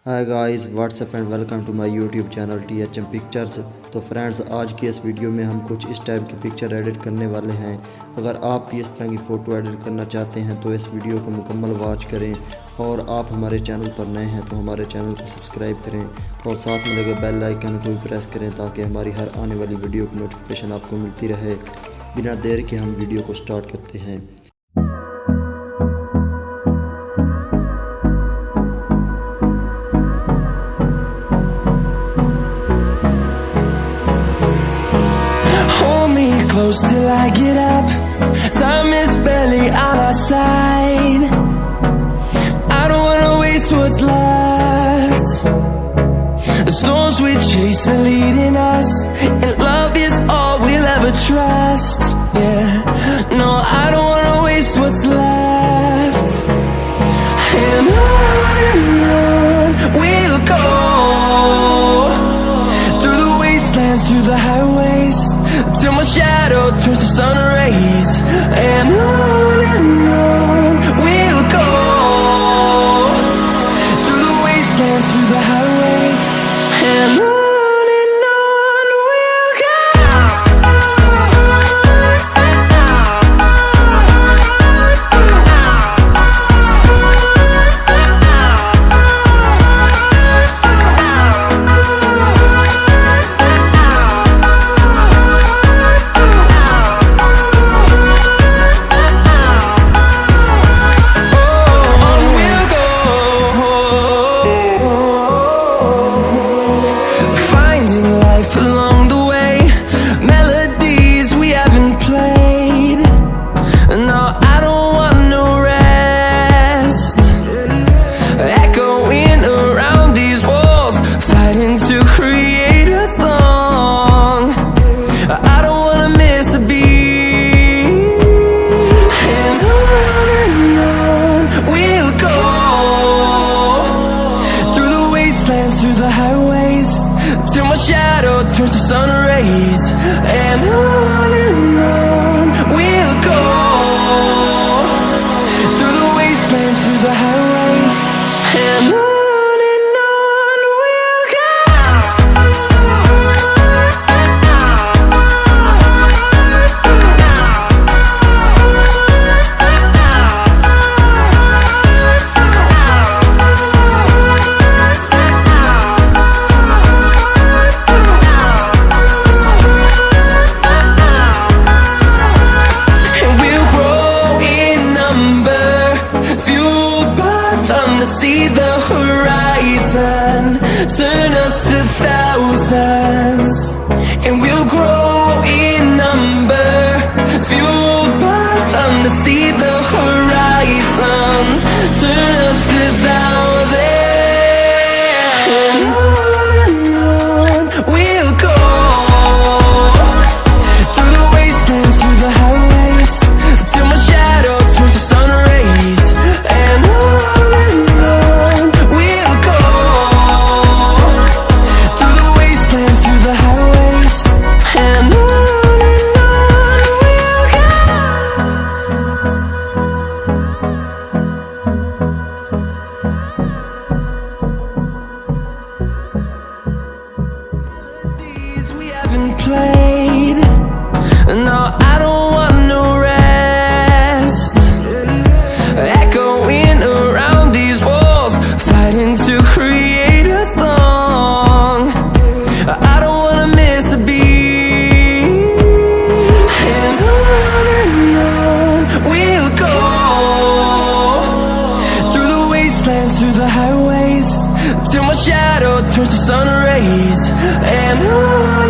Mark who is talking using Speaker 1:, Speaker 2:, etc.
Speaker 1: Hi guys, what's up and welcome to my YouTube channel THM pictures. तो friends, आज की इस वीडियो में हम कुछ इस टाइप की पिक्चर एडिट करने वाले हैं। अगर आप भी इस तरह की फ़ोटो एडिट करना चाहते हैं तो इस वीडियो को मुकम्मल वॉच करें, और आप हमारे चैनल पर नए हैं तो हमारे चैनल को सब्सक्राइब करें और साथ में लगे बेल आइकन को भी प्रेस करें ताकि हमारी हर आने वाली वीडियो की नोटिफिकेशन आपको मिलती रहे। बिना देर के हम वीडियो को स्टार्ट करते हैं।
Speaker 2: Close till I get up. Time is barely on our side. I don't wanna waste what's left. The storms we chase are leading us, and love is all we'll ever trust. Yeah, no, I don't wanna waste what's left. And on we'll go, through the wastelands, through the highways, till my shadow turns to sun rays. And on we'll go, through the wastelands, through the highways, and on we'll go. Turns to sun rays, and on we'll go, through the wastelands, through the highways, and on we'll go. See the horizon, turn us to thousands, and we'll grow in number, fueled by them to see the horizon, turn us to thousands, and on we'll go, through the wastelands, through the highways, till my shadow turns to sun rays, and on played. No, I don't want no rest. Echoing around these walls, fighting to create a song. I don't wanna miss a beat. And on we'll go, through the wastelands, through the highways, till my shadow turns to sun rays. And on